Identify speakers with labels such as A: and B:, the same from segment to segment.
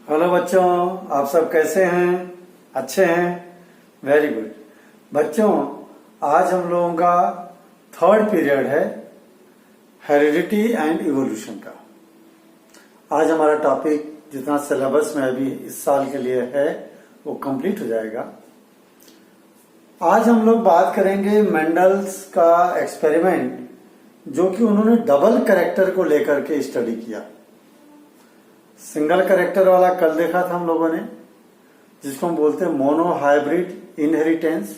A: Hello बच्चों, आप सब कैसे हैं? अच्छे हैं? Very good. बच्चों, आज हम लोगों का थर्ड पीरियड है हेरिडिटी एंड इवोल्यूशन का। आज हमारा टॉपिक जितना सिलेबस में अभी इस साल के लिए है वो कंप्लीट हो जाएगा। आज हम लोग बात करेंगे मेंडल्स का एक्सपेरिमेंट जो कि उन्होंने डबल कैरेक्टर को लेकर के स्टडी किया। सिंगल कैरेक्टर वाला कल देखा था हम लोगों ने, जिसको हम बोलते हैं mono hybrid inheritance.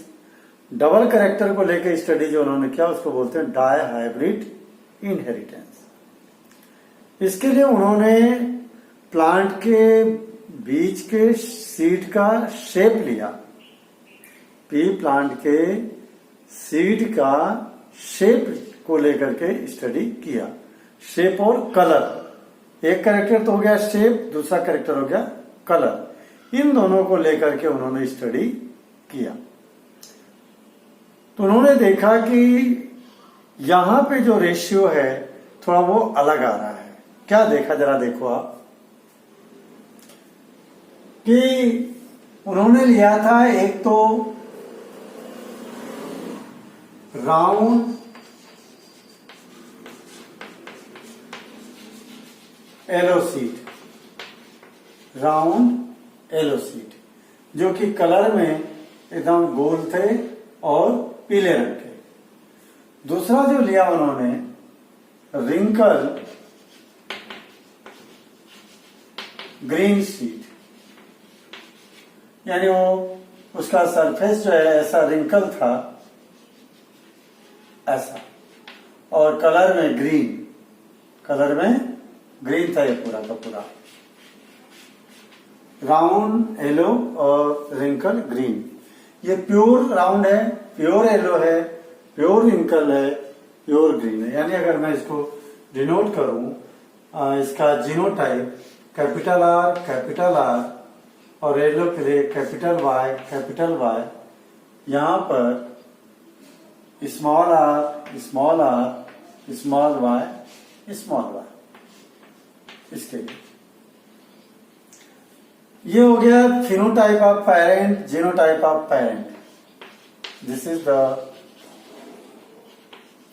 A: Double character को लेकर स्टडी जो उन्होंने किया उसको बोलते हैं डाई हाइब्रिड इनहेरिटेंस। इसके लिए उन्होंने प्लांट के बीज के सीड का शेप लिया। पी प्लांट के सीड का शेप को लेकर के स्टडी किया। शेप और कलर, एक कैरेक्टर तो हो गया शेप, दूसरा कैरेक्टर हो गया कलर। इन दोनों को लेकर के उन्होंने स्टडी किया। तो उन्होंने देखा कि यहां पे जो रेशियो है थोड़ा वो अलग आ रहा है। क्या देखा, जरा देखो आप, कि उन्होंने लिया था एक तो round yellow seed, round yellow seed, जो कि कलर में एकदम गोल थे और पीले रंग के। दूसरा जो लिया उन्होंने रिंकल ग्रीन सीड, यानी वो उसका सरफेस जो है ऐसा रिंकल था ऐसा, और कलर में ग्रीन, कलर में ग्रीन था ये पूरा का पूरा। राउंड येलो और रिंकल ग्रीन। ये प्योर राउंड है, प्योर येलो है, प्योर रिंकल है, प्योर ग्रीन है। यानी अगर मैं इसको डिनोट करूं, इसका जीनोटाइप कैपिटल आर और येलो के लिए कैपिटल वाई, यहां पर small R, small Y, small Y, इसके लिए। ये हो गया phenotype of parent, genotype of parent. This is the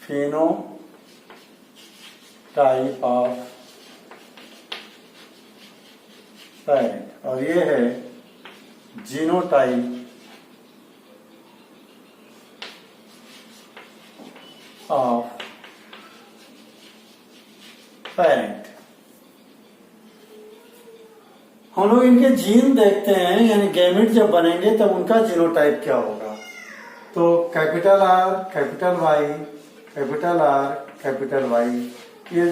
A: phenotype of parent, और ये है जीनोटाइप ऑफ पेरेंट। हम लोग इनके जीन देखते हैं, यानी गैमेट जब बनेंगे तब उनका जीनोटाइप क्या होगा। तो capital R, capital Y, capital R, capital Y, ये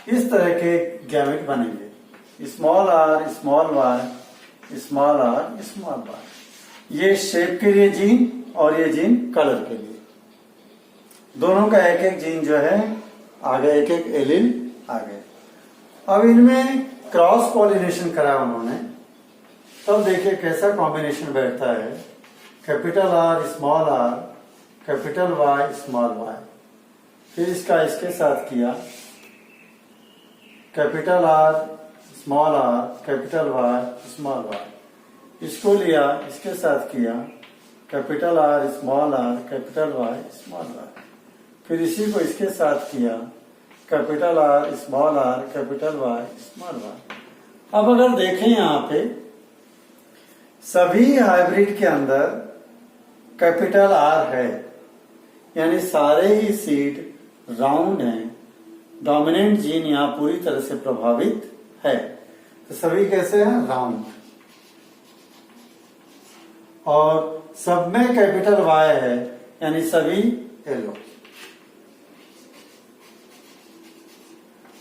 A: इस तरह के गैमेट बनेंगे। Small R, small Y, small R, small Y. ये शेप के लिए जीन और ये जीन कलर के लिए। दोनों का एक एक जीन जो है आगे, एक एक एलील आगे। अब इनमें क्रॉस पॉलिनेशन करा उन्होंने, तब देखिए कैसा कॉम्बिनेशन बैठता है। Capital R, capital Y, small Y. फिर इसका इसके साथ किया, capital R, capital Y, small Y. इसको लिया, इसके साथ किया, capital R, capital Y, small Y. फिर इसी को इसके साथ किया, capital R, capital Y, small Y. अब अगर देखें यहां पे सभी हाइब्रिड के अंदर कैपिटल आर है, यानी सारे ही सीड राउंड हैं। डोमिनेंट जीन यहां पूरी तरह से प्रभावित है। तो सभी कैसे हैं? राउंड। और सब में कैपिटल वाई है, यानी सभी येलो।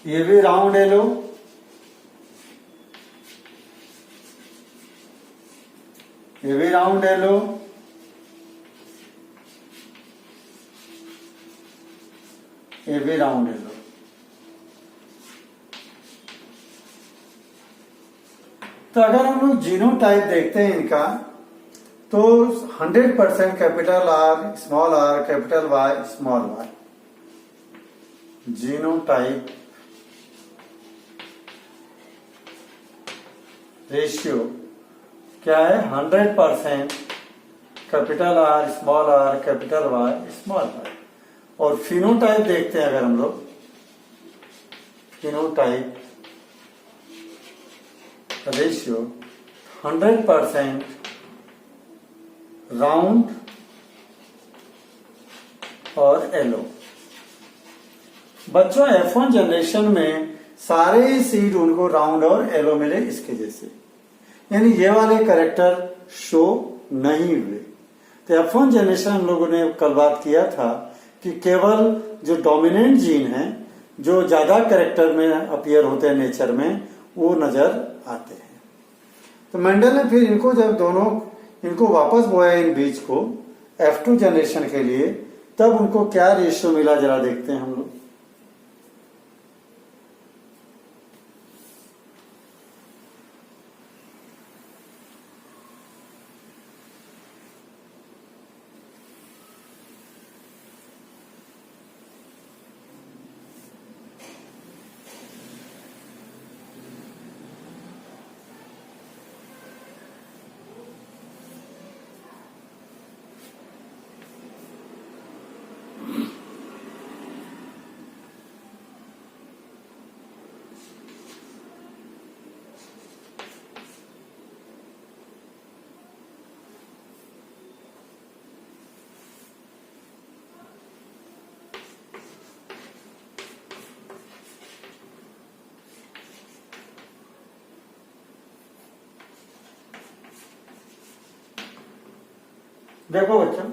A: ये भी राउंड येलो, ये भी राउंड येलो, ये भी राउंड येलो। तो अगर हम लोग जीनोटाइप देखते हैं इनका, तो 100% capital R, capital Y, small Y. Genotype ratio क्या है 100% capital R capital Y small Y. और फिनोटाइप देखते हैं अगर हम लोग, फिनोटाइप रेशियो 100% राउंड और एलो। बच्चों F1 जनरेशन में सारे सीड उनको राउंड और एलो मिले इसके जैसे, यानी ये वाले कैरेक्टर शो नहीं हुए। तो F1 जनरेशन हम लोगों ने कल बात किया था कि केवल जो डोमिनेंट जीन है, जो ज्यादा कैरेक्टर में अपीयर होते हैं नेचर में, वो नजर आते हैं। तो मेंडल ने फिर इनको जब दोनों इनको वापस बोया इन बीज को F2 जनरेशन के लिए, तब उनको क्या रेशियो मिला जरा देखते हैं हम लोग। देखो बच्चों,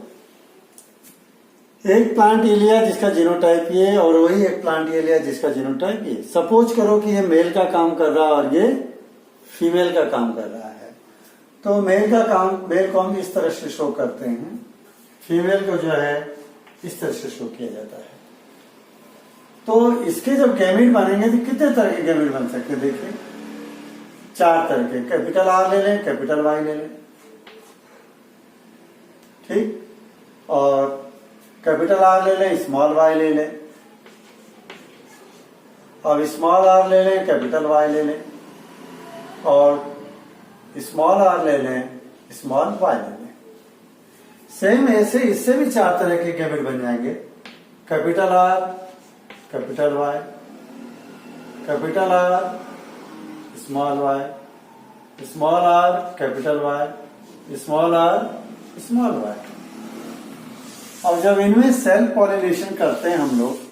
A: एक प्लांट ये लिया जिसका जीनोटाइप ये, और वही एक प्लांट ये लिया जिसका जीनोटाइप ये। सपोज करो कि ये मेल का काम कर रहा है और ये फीमेल का काम कर रहा है। तो मेल को हम इस तरह से शो करते हैं, फीमेल को जो है इस तरह से शो किया जाता है। तो इसके जब गैमेट बनेंगे तो कितने तरह के गैमेट बन सकते हैं? देखिए 4 तरह के। कैपिटल आर ले लें, कैपिटल वाई ले लें, ठीक, और कैपिटल आर ले लें, स्मॉल वाई ले लें, और स्मॉल आर ले लें, कैपिटल वाई ले लें, और स्मॉल आर ले लें, स्मॉल वाई ले लें। सेम ऐसे इससे भी 4 तरह के गैमेट बन जाएंगे। Capital R, capital Y, capital R, small Y, small R, capital Y, small R, small Y. और जब इनमें सेल्फ पॉलिनेशन करते हैं हम लोग,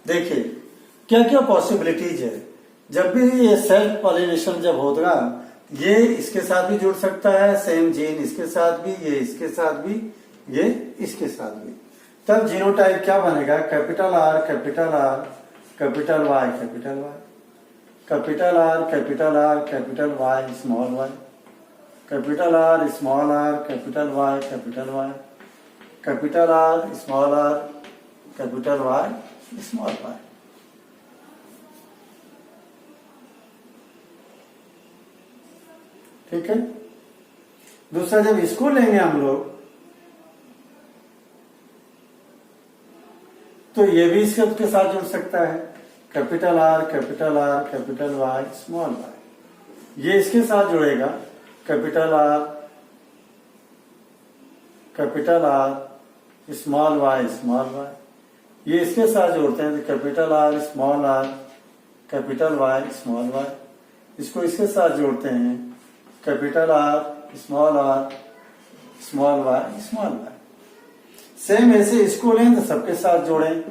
A: देखिए क्या क्या पॉसिबिलिटीज है। जब भी ये सेल्फ पॉलिनेशन जब होगा, ये इसके साथ भी जुड़ सकता है, सेम जीन इसके साथ भी, ये इसके साथ भी, ये इसके साथ भी। तब जीनोटाइप क्या बनेगा? Capital R, capital R, capital Y, capital Y, capital R, capital R, capital Y, small Y, capital R, small R, capital Y, capital Y, capital R, small R, capital Y, small Y. ठीक है। दूसरा, जब इसको लेंगे हम लोग, तो ये भी इसके साथ जुड़ सकता है। Capital R, capital R, capital Y, small Y. ये इसके साथ जुड़ेगा, capital R, capital R, small Y, small Y. ये इसके साथ जोड़ते हैं, तो capital R, small R, capital Y, small Y. इसको इसके साथ जोड़ते हैं, capital R, small R, small Y, small Y. Same ऐसे इसको लें तो सबके साथ जोड़ें,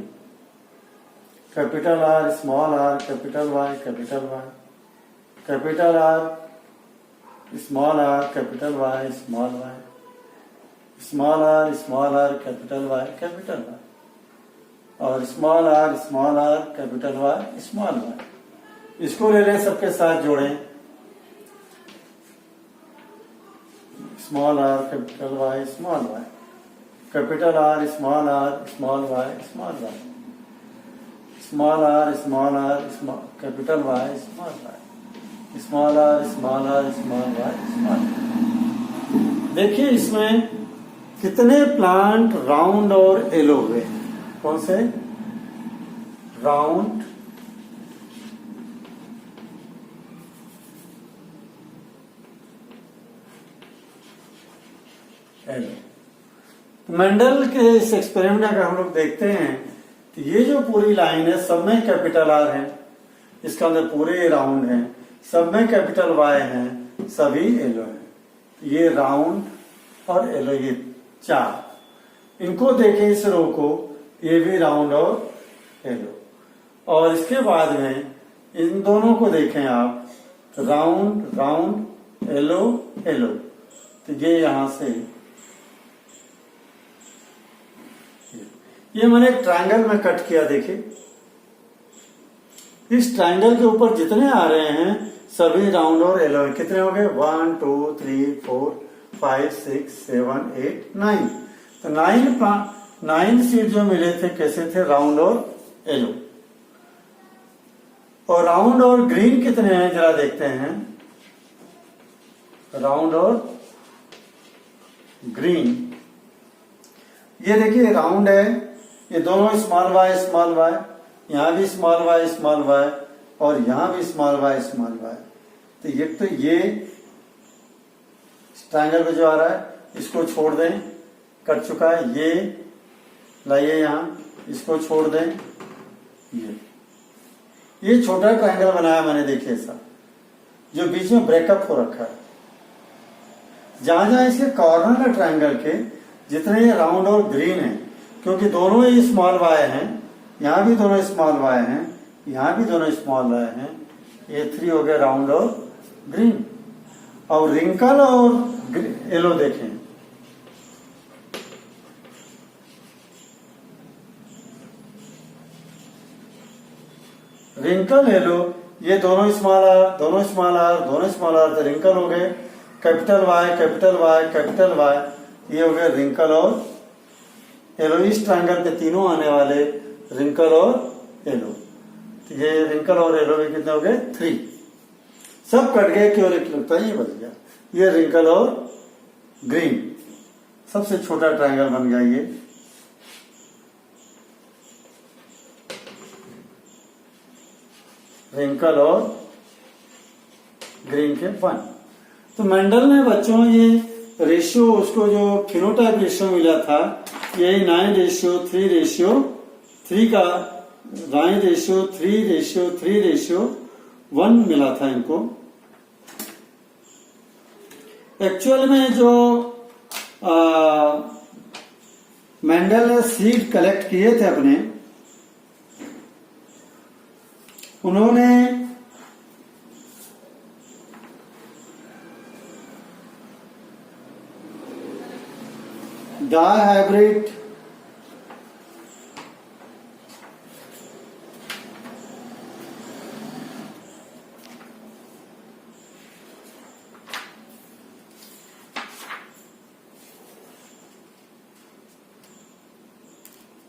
A: capital R, small R, capital Y, capital Y, capital R, small R, capital Y, small Y, small R, small R, capital Y, capital Y, और small R, capital Y, small Y. इसको ले लें, सबके साथ जोड़ें, small R, capital Y, small Y, capital R, small Y, small Y. Small R capital Y small R small Y small. देखिए इसमें कितने प्लांट राउंड और येलो हुए, कौन से? Round, yellow. मेंडल के इस एक्सपेरिमेंट अगर हम लोग देखते हैं तो ये जो पूरी लाइन है सब में कैपिटल आर है, इसका अंदर पूरे राउंड है, सब में कैपिटल वाई है, सभी येलो है। ये राउंड और येलो, ये चार। इनको देखें इस रो को, ये भी राउंड और येलो। और इसके बाद में इन दोनों को देखें आप, राउंड राउंड येलो येलो। तो ये यहां से ये मैंने एक ट्रायंगल में कट किया। देखिए इस ट्रायंगल के ऊपर जितने आ रहे हैं सभी राउंड और येलो। कितने हो गए? 1 2 3 4 5 6 7 8 9। तो 9 सीड जो मिले थे कैसे थे? राउंड और येलो। और राउंड और ग्रीन कितने हैं जरा देखते हैं। राउंड और ग्रीन, ये देखिए राउंड है, ये दोनों स्मॉल वाई, यहां भी स्मॉल वाई और यहां भी स्मॉल वाई। तो ये ट्रायंगल में जो आ रहा है इसको छोड़ दें, कट चुका है। ये लाइए यहां, इसको छोड़ दें। ये छोटा ट्रायंगल बनाया मैंने, देखिए ऐसा, जो बीच में ब्रेकअप हो रखा है। जहां जहां इसके कॉर्नर है ट्रायंगल के, जितने ये राउंड और ग्रीन है, क्योंकि दोनों ही स्मॉल वाई हैं, यहां भी दोनों स्मॉल वाई हैं, यहां भी दोनों स्मॉल वाई हैं। ये 3 हो गए राउंड और ग्रीन। और रिंकल और येलो देखें, रिंकल येलो, ये दोनों स्मॉल आर तो रिंकल हो गए। कैपिटल वाई, ये हो गए रिंकल और येलो। इस ट्रायंगल पे तीनों आने वाले रिंकल और येलो। तो ये रिंकल और येलो में कितने हो गए? 3। सब कट गए, केवल एक लगता है ये बच गया। ये रिंकल और ग्रीन, सबसे छोटा ट्रायंगल बन गया ये। रिंकल और ग्रीन के 1। तो मेंडल ने बच्चों ये रेशियो, उसको जो फिनोटाइप रेशियो मिला था, यही 9:3:3 का 9:3:3:1 मिला था इनको। एक्चुअल में जो मेंडल ने सीड कलेक्ट किए थे अपने, उन्होंने डाई हाइब्रिड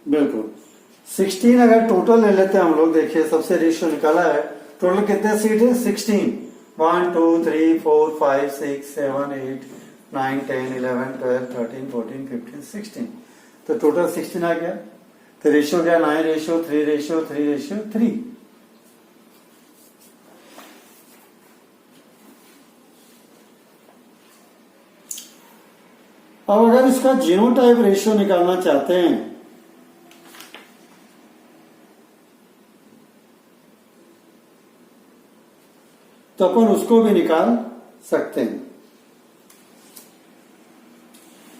A: बिल्कुल 16 अगर टोटल ले लेते हैं हम लोग, देखिए सबसे रेशियो निकाला है। टोटल कितने सीट है? 16। 1 2 3 4 5 6 7 8 9 10 11 12 13 14 15 16। तो टोटल 16 आ गया। तो रेशियो क्या? 9:3:3:3। अब अगर इसका जीनोटाइप रेशियो निकालना चाहते हैं तो अपन उसको भी निकाल सकते हैं।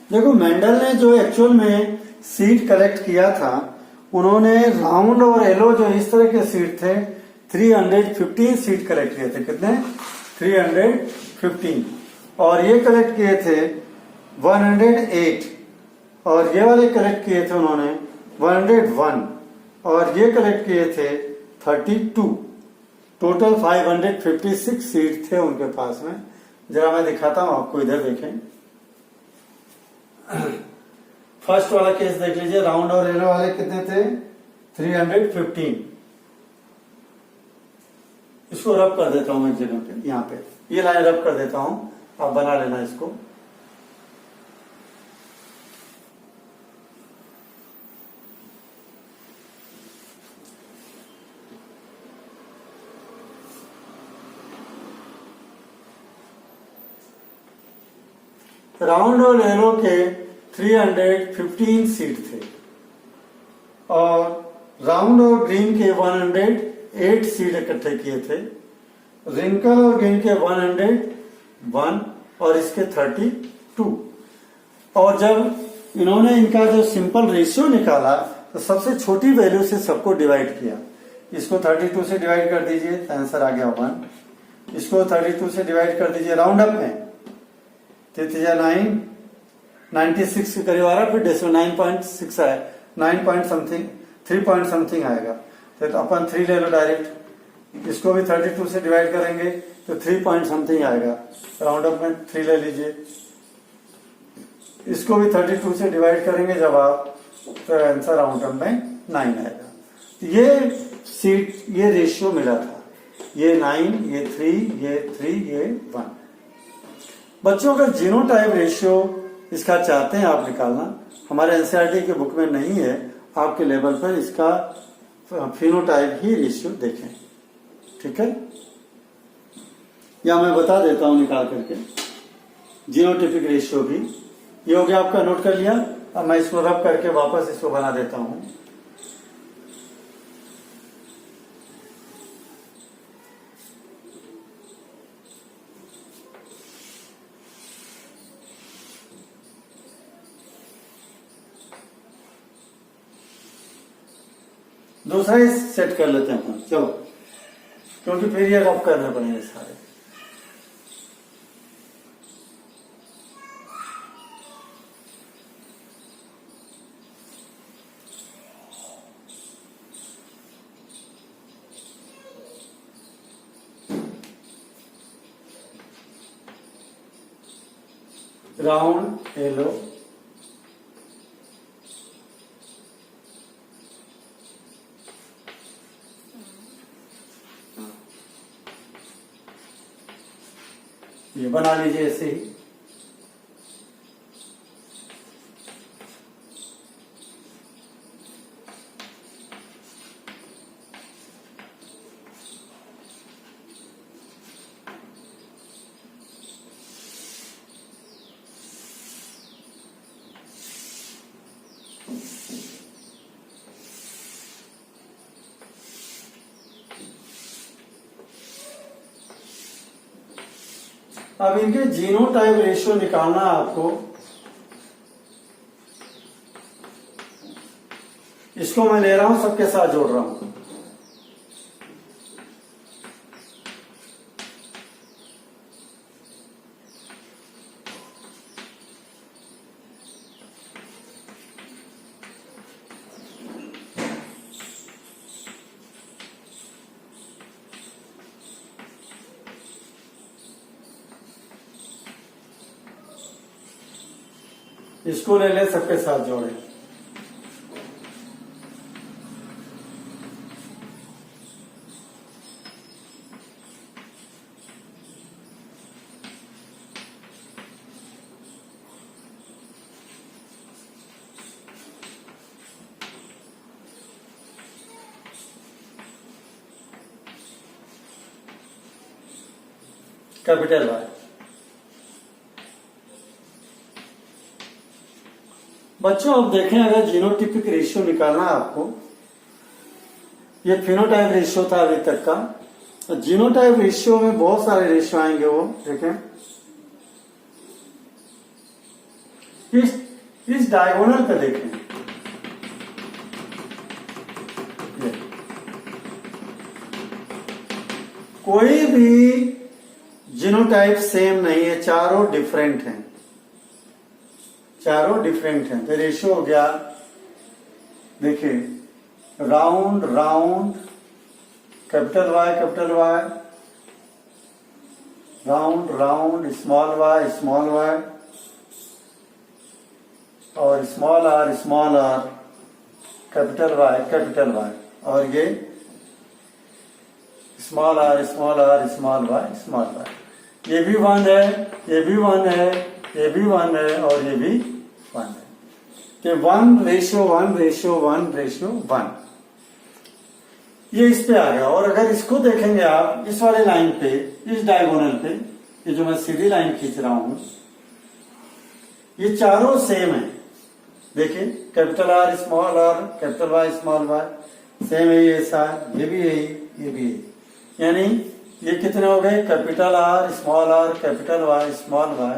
A: देखो मेंडल ने जो एक्चुअल में सीड कलेक्ट किया था, उन्होंने राउंड और येलो जो इस तरह के सीड थे 315 सीड कलेक्ट किए थे। कितने? 315। और ये कलेक्ट किए थे 108। और ये वाले कलेक्ट किए थे उन्होंने 101। और ये कलेक्ट किए थे 32। टोटल 556 सीट थे उनके पास में। जरा मैं दिखाता हूं आपको, इधर देखें। फर्स्ट वाला केस देख लीजिए, राउंड और येलो वाले कितने थे? 315। इसको रब कर देता हूं मैं एक जगह पे, यहाँ पे ये लाइन रब कर देता हूं, आप बना लेना इसको। राउंड और एरो के 315 सीट थे और राउंड और ग्रीन के 108 सीट इकट्ठे किए थे। रिंकल और ग्रीन के 101 और इसके 32। और जब इन्होंने इनका जो सिंपल रेशियो निकाला तो सबसे छोटी वैल्यू से सबको डिवाइड किया। इसको 32 से डिवाइड कर दीजिए तो आंसर आ गया 1। इसको 32 से डिवाइड कर दीजिए राउंड अप में, 9 96 के करीब आ रहा है, फिर डेसिमल 9.6 आए, 9 पॉइंट समथिंग 3 पॉइंट समथिंग आएगा। तो अपन 3 ले लो डायरेक्ट, इसको भी 32 से डिवाइड करेंगे तो 3 पॉइंट समथिंग आएगा, राउंड अप में 3 ले लीजिए। इसको भी 32 से डिवाइड करेंगे जब आप, तो आंसर राउंड अप में 9 आएगा। ये सीट, ये रेशियो मिला था, ये 9, ये 3, ये 3, ये 1। बच्चों का जीनोटाइप रेशियो इसका चाहते हैं आप निकालना, हमारे एनसीईआरटी के बुक में नहीं है, आपके लेवल पर इसका फिनोटाइप ही रेशियो देखें, ठीक है। या मैं बता देता हूं निकाल करके जीनोटिपिक रेशियो भी। ये हो गया आपका, नोट कर लिया। अब मैं इसको रब करके वापस इसको बना देता हूं। दूसरा ही सेट कर लेते हैं अपन, चलो, क्योंकि फिर ये रब करने पड़ेंगे सारे। राउंड येलो, ये बना लीजिए ऐसे ही। अब इनके जीनोटाइप रेशियो निकालना है आपको। इसको मैं ले रहा हूं, सबके साथ जोड़ रहा हूं। इसको ले ले, सबके साथ जोड़े। Capital Y. बच्चों अब देखें, अगर जीनोटिपिक रेशियो निकालना है आपको, ये फिनोटाइप रेशियो था अभी तक का, तो जीनोटाइप रेशियो में बहुत सारे रेशियो आएंगे। वो देखें, इस डायगोनल पे देखें, कोई भी जीनोटाइप सेम नहीं है, चारों डिफरेंट हैं, चारों डिफरेंट हैं। तो रेशियो हो गया, देखिए, round round, capital Y, round round, small Y, और स्मॉल आर, कैपिटल वाई, और ये small R small R small Y small Y. ये भी 1 है, ये भी 1 है, ये भी 1 है और ये भी 1 है। तो 1:1:1:1:1 ये इस पे आ गया। और अगर इसको देखेंगे आप इस वाले लाइन पे, इस डायगोनल पे, ये जो मैं सीधी लाइन खींच रहा हूं, ये चारों सेम है। देखिए capital R small R, capital Y small Y same है, ये सारे ये भी यही, ये भी यही। यानी ये कितने हो गए? Capital R small R capital Y small Y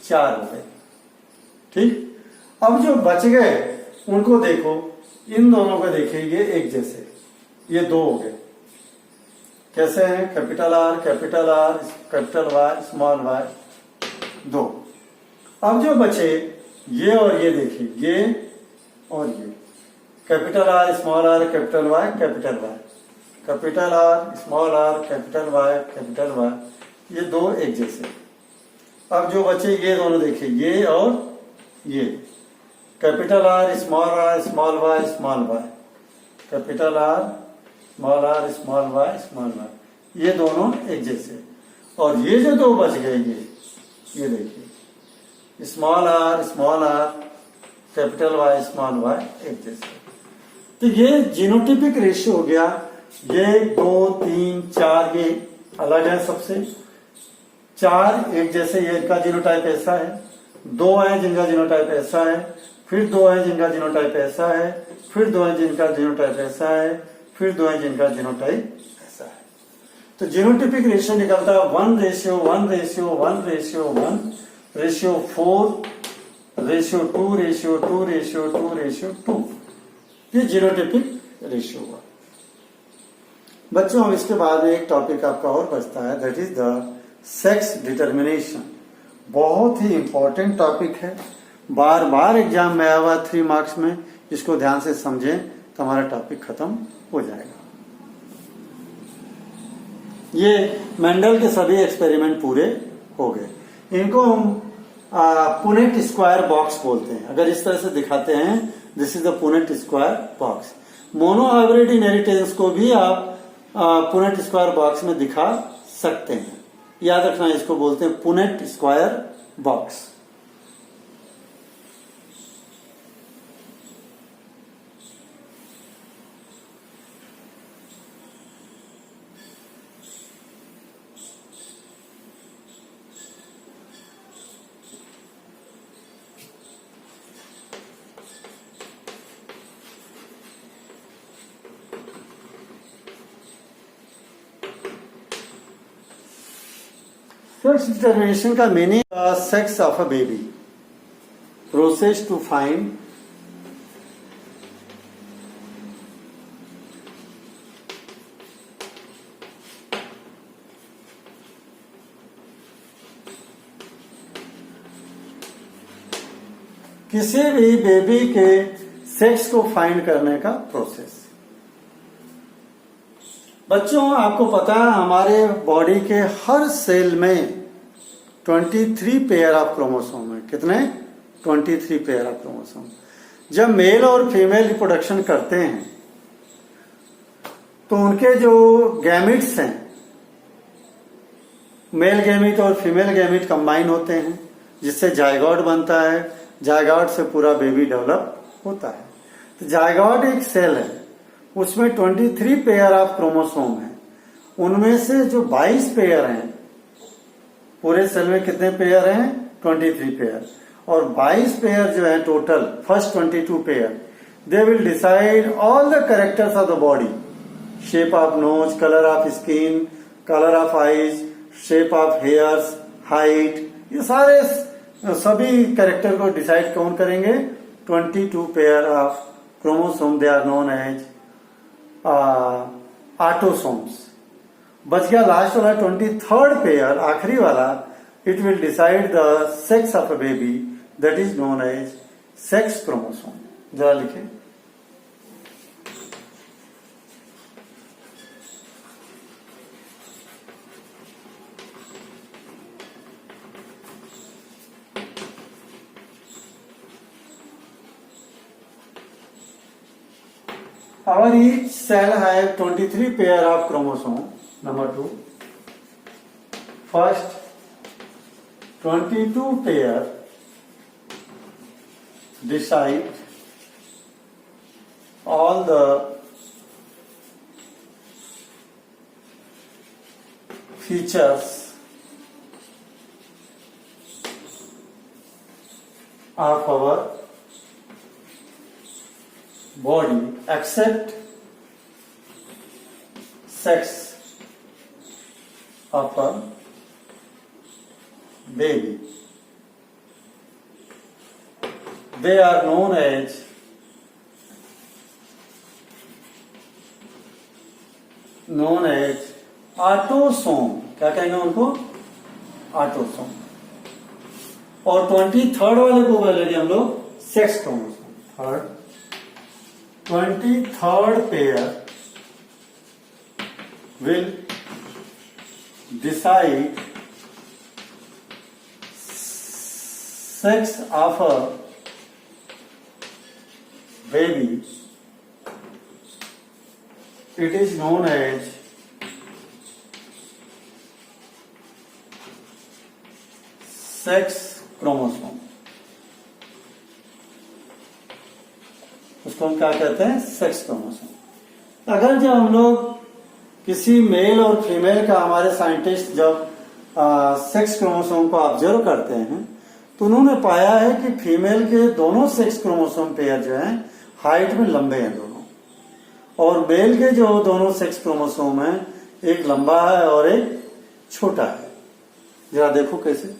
A: 4 हो गए। ठीक। अब जो बच गए उनको देखो, इन दोनों को देखिए, ये एक जैसे, ये 2 हो गए। कैसे हैं? Capital R capital Y small Y 2। अब जो बचे ये और ये देखिए, ये और ये, capital R small R capital Y capital R small R capital Y, ये 2 एक जैसे। अब जो बचे ये दोनों देखिए, ये और ये, capital R small Y capital R small Y, ये दोनों एक जैसे। और ये जो 2 बच गए, ये देखिए, small R capital Y small Y एक जैसे। तो ये जीनोटिपिक रेशियो हो गया। ये 2, 3, 4 ये अलग है सबसे, 4 एक जैसे, ये इनका जीनोटाइप ऐसा है, 2 है जिनका जीनोटाइप ऐसा है, फिर 2 है जिनका जीनोटाइप ऐसा है, फिर 2 है जिनका जीनोटाइप ऐसा है, फिर 2 है जिनका जीनोटाइप ऐसा है। तो जीनोटिपिक रेशियो निकलता है 1:1:1:1:4:2:2:2:2:2। ये जीनोटिपिक रेशियो हुआ। बच्चों अब इसके बाद में एक टॉपिक आपका और बचता है, that is the sex determination. बहुत ही इंपॉर्टेंट टॉपिक है, बार बार एग्जाम में आया हुआ 3 मार्क्स में। इसको ध्यान से समझें तो हमारा टॉपिक खत्म हो जाएगा। ये मेंडल के सभी एक्सपेरिमेंट पूरे हो गए। इनको हम पुनेट स्क्वायर बॉक्स बोलते हैं। अगर इस तरह से दिखाते हैं, this is the Punnett square box. Mono hybrid inheritance को भी आप पुनेट स्क्वायर बॉक्स में दिखा सकते हैं। याद रखना, इसको बोलते हैं Punnett square box. Sex determination का meaning sex of a baby, process to find किसी भी बेबी के सेक्स को फाइंड करने का प्रोसेस। बच्चों आपको पता है हमारे बॉडी के हर सेल में 23 पेयर ऑफ क्रोमोसोम है। कितने? 23 पेयर ऑफ क्रोमोसोम। जब मेल और फीमेल रिप्रोडक्शन करते हैं तो उनके जो गैमिट्स हैं, मेल गैमिट और फीमेल गैमिट कंबाइन होते हैं, जिससे जायगोट बनता है। जायगोट से पूरा बेबी डेवलप होता है। तो जायगोट एक सेल है, उसमें 23 पेयर ऑफ क्रोमोसोम है। उनमें से जो 22 पेयर हैं, पूरे सेल में कितने पेयर हैं? 23 पेयर। और 22 पेयर जो है total, first 22 pair, they will decide all the characters of the body, shape of nose, colour of skin, colour of eyes, shape of hairs, height, ये सारे सभी कैरेक्टर को डिसाइड कौन करेंगे? 22 pair of chromosome, they are known as autosomes. बच गया last वाला 23rd pair, आखिरी वाला, it will decide the sex of a baby, that is known as sex chromosome. जरा लिखें। Our each cell have 23 pair of chromosome. Number 2. First 22 pair decide all the features of our body except sex of a baby. They are known as autosome. क्या कहेंगे उनको? Autosome. और 23rd वाले को बोलेंगे हम लोग sex chromosome. Third 23rd pair will decide sex of a baby. It is known as sex chromosome. उसको हम क्या कहते हैं? Sex chromosome. अगर जब हम लोग किसी मेल और फीमेल का, हमारे साइंटिस्ट जब सेक्स क्रोमोसोम को ऑब्जर्व करते हैं तो उन्होंने पाया है कि फीमेल के दोनों सेक्स क्रोमोसोम पेयर जो हैं हाइट में लंबे हैं दोनों, और मेल के जो दोनों सेक्स क्रोमोसोम हैं एक लंबा है और एक छोटा है. जरा देखो कैसे.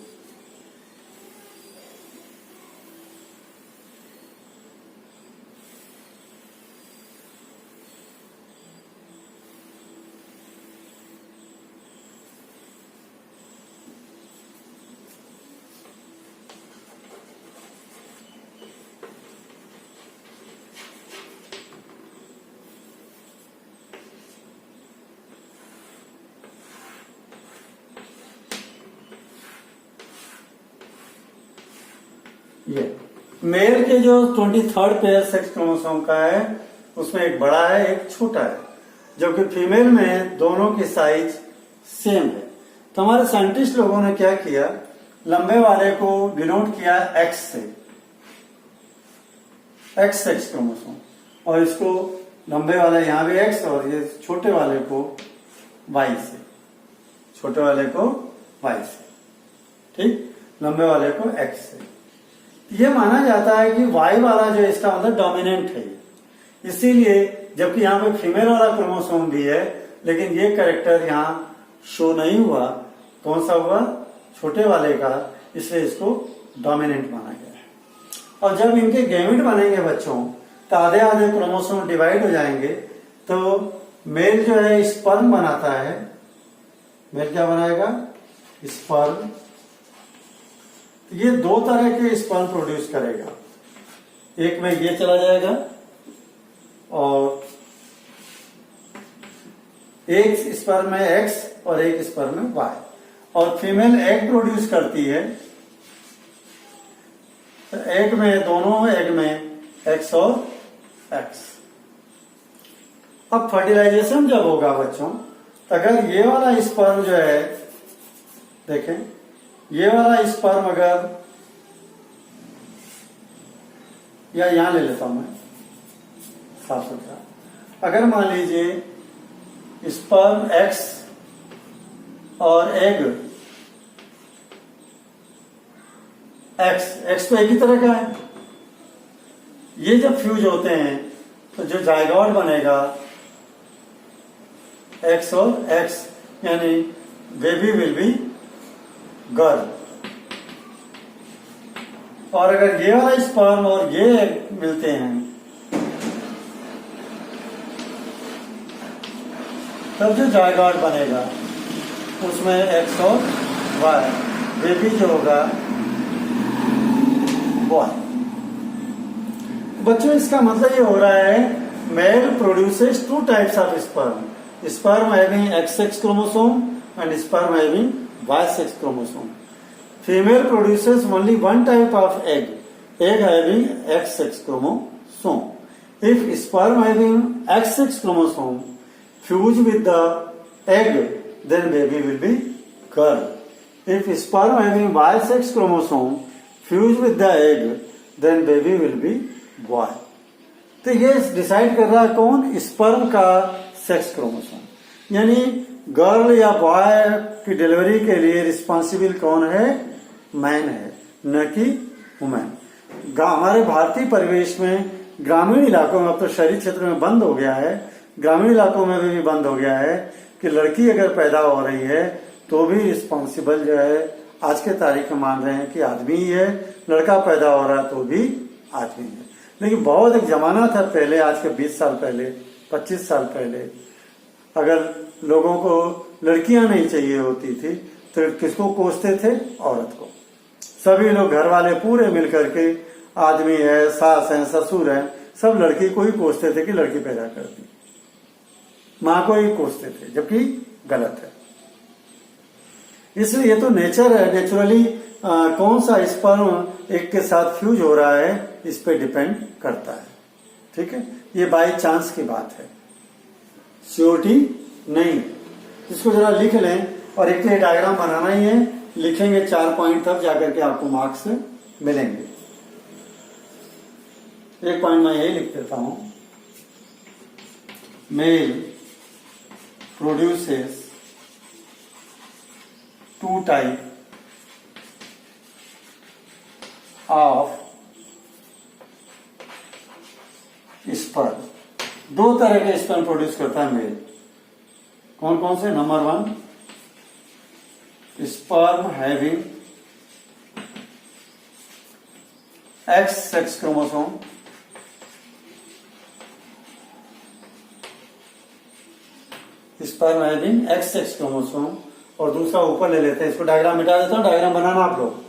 A: ये मेल के जो 23rd पेयर सेक्स क्रोमोसोम का है उसमें एक बड़ा है एक छोटा है, जबकि फीमेल में दोनों की साइज सेम है. तो हमारे साइंटिस्ट लोगों ने क्या किया, लंबे वाले को डिनोट किया एक्स से, एक्स सेक्स क्रोमोसोम, और इसको लंबे वाले यहां भी एक्स और ये छोटे वाले को वाई से, छोटे वाले को वाई से, ठीक, लंबे वाले को एक्स से. ये माना जाता है कि वाई वाला जो इसका मतलब डोमिनेंट है, इसीलिए जबकि यहाँ पे फीमेल वाला क्रोमोसोम भी है लेकिन ये कैरेक्टर यहाँ शो नहीं हुआ. कौन सा हुआ? छोटे वाले का, इसलिए इसको डोमिनेंट माना गया है. और जब इनके गैमेट बनेंगे बच्चों तो आधे आधे क्रोमोसोम डिवाइड हो जाएंगे, तो मेल जो है स्पर्म बनाता है. मेल क्या बनाएगा? स्पर्म. ये दो तरह के स्पर्म प्रोड्यूस करेगा, एक में ये चला जाएगा और एक स्पर्म में एक्स और एक स्पर्म में वाई. और फीमेल एग प्रोड्यूस करती है, तो एग में, दोनों एग में एक्स और एक्स. अब फर्टिलाइजेशन जब होगा बच्चों, तो अगर ये वाला स्पर्म जो है, देखें, ये वाला स्पर्म अगर, या यहां ले लेता हूं मैं साफ सुथरा, अगर मान लीजिए स्पर्म एक्स और एग एक्स, एक्स तो एक ही तरह का है, ये जब फ्यूज होते हैं तो जो जायगोट बनेगा एक्स और एक्स, यानी बेबी विल बी गर्ल. और अगर ये वाला स्पर्म और ये मिलते हैं तब जो जायगोट बनेगा उसमें एक्स और वाई, बेबी जो होगा बॉय. बच्चों इसका मतलब ये हो रहा है, male produces two types of sperm, sperm having X sex chromosome and sperm having Y sex chromosome. Female produces only one type of egg, egg having X sex chromosome. If sperm having X sex chromosome fuse with the egg, then baby will be girl. If sperm having Y sex chromosome fuse with the egg, then baby will be boy. तो ये decide कर रहा है कौन? Sperm का sex chromosome. यानी girl या boy की डिलीवरी के लिए रिस्पॉन्सिबल कौन है? मैन है, न कि वुमेन. हमारे भारतीय परिवेश में ग्रामीण इलाकों में, अब तो शहरी क्षेत्र में बंद हो गया है, ग्रामीण इलाकों में भी बंद हो गया है कि लड़की अगर पैदा हो रही है तो भी रिस्पॉन्सिबल जो है आज के तारीख में मान रहे हैं कि आदमी ही है. लड़का पैदा हो रहा है तो भी आदमी है. लेकिन बहुत एक जमाना था पहले, आज के 20 साल पहले, 25 साल पहले, अगर लोगों को लड़कियां नहीं चाहिए होती थी तो किसको कोसते थे? औरत को. सभी लोग घर वाले पूरे मिलकर के, आदमी है, सास है, ससुर है, सब लड़की को ही कोसते थे कि लड़की पैदा कर दी. मां को ही कोसते थे, जबकि गलत है. इसलिए ये तो नेचर है. नेचुरली कौन सा स्पर्म एक के साथ फ्यूज हो रहा है इस पे डिपेंड करता है. ठीक है, ये बाय चांस की बात है, श्योरिटी नहीं. इसको जरा लिख लें और एक तो डायग्राम बनाना ही है, लिखेंगे 4 पॉइंट, तब जाकर के आपको मार्क्स मिलेंगे. एक पॉइंट मैं यही लिख देता हूं. Male produces 2 type of sperm. 2 तरह के स्पर्म प्रोड्यूस करता है मेल. कौन कौन से? Number 1, sperm having X sex chromosome. Sperm having X sex chromosome. और दूसरा ऊपर ले लेते हैं, इसको डायग्राम मिटा देता हूं, डायग्राम बनाना आप लोग.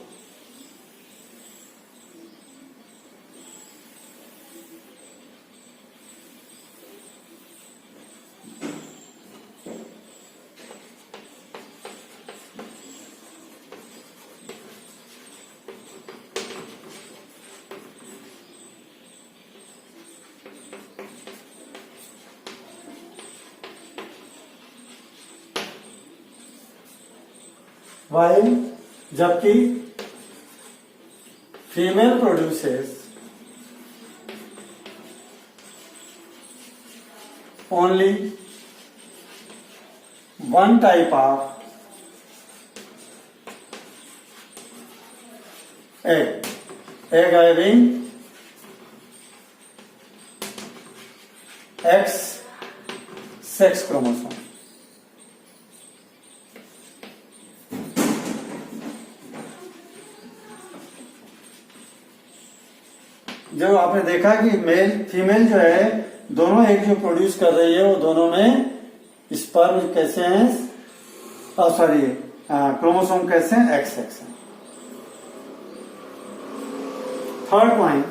A: while जबकि female produces only 1 type of egg having X sex chromosome. जो आपने देखा कि मेल फीमेल जो है दोनों एग जो प्रोड्यूस कर रही है वो दोनों में स्पर्म कैसे हैं, सॉरी क्रोमोसोम कैसे हैं? एक्स एक्स हैं. Third point,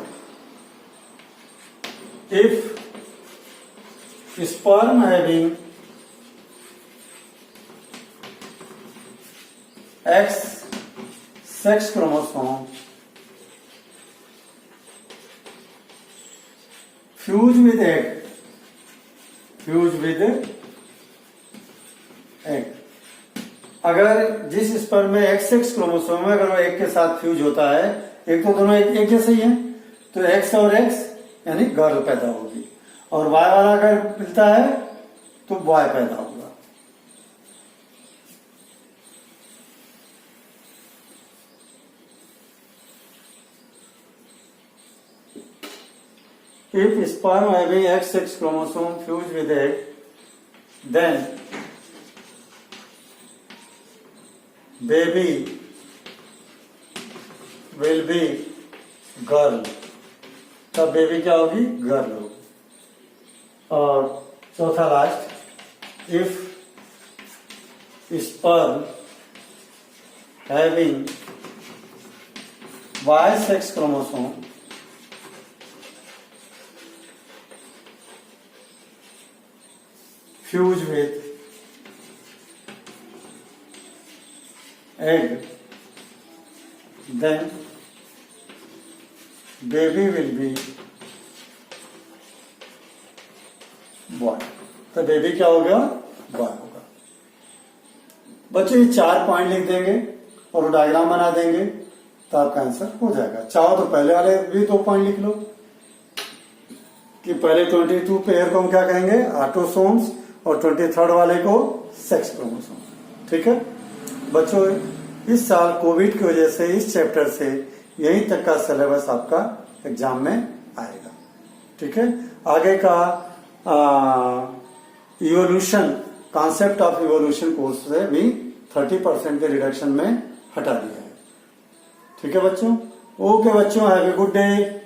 A: if sperm having X sex chromosome fuse with egg, अगर जिस स्पर्म में एक्स सेक्स क्रोमोसोम है अगर वो एग के साथ फ्यूज होता है, एक तो दोनों एक जैसे ही है, तो एक्स और एक्स यानी गर्ल पैदा होगी, और वाई वाला अगर मिलता है तो बॉय पैदा होगा. If sperm having X sex chromosome fuse with egg, then baby will be girl. तब बेबी क्या होगी? गर्ल होगी. और चौथा last, if sperm having Y sex chromosome fuse with egg, then baby will be boy. तो baby क्या होगा? Boy होगा. बच्चों ये 4 पॉइंट लिख देंगे और डायग्राम बना देंगे तो आपका आंसर हो जाएगा। चाहो तो पहले वाले भी 2 पॉइंट लिख लो कि पहले 22 पेयर को हम क्या कहेंगे, ऑटोसोम्स, और 23rd वाले को सेक्स क्रोमोसोम। ठीक है बच्चों, इस साल कोविड की वजह से इस चैप्टर से यहीं तक का सिलेबस आपका एग्जाम में आएगा। ठीक है, आगे का evolution, concept of evolution course से भी 30% के रिडक्शन में हटा दिया है। ठीक है बच्चों, ओके बच्चों, हैव ए गुड डे।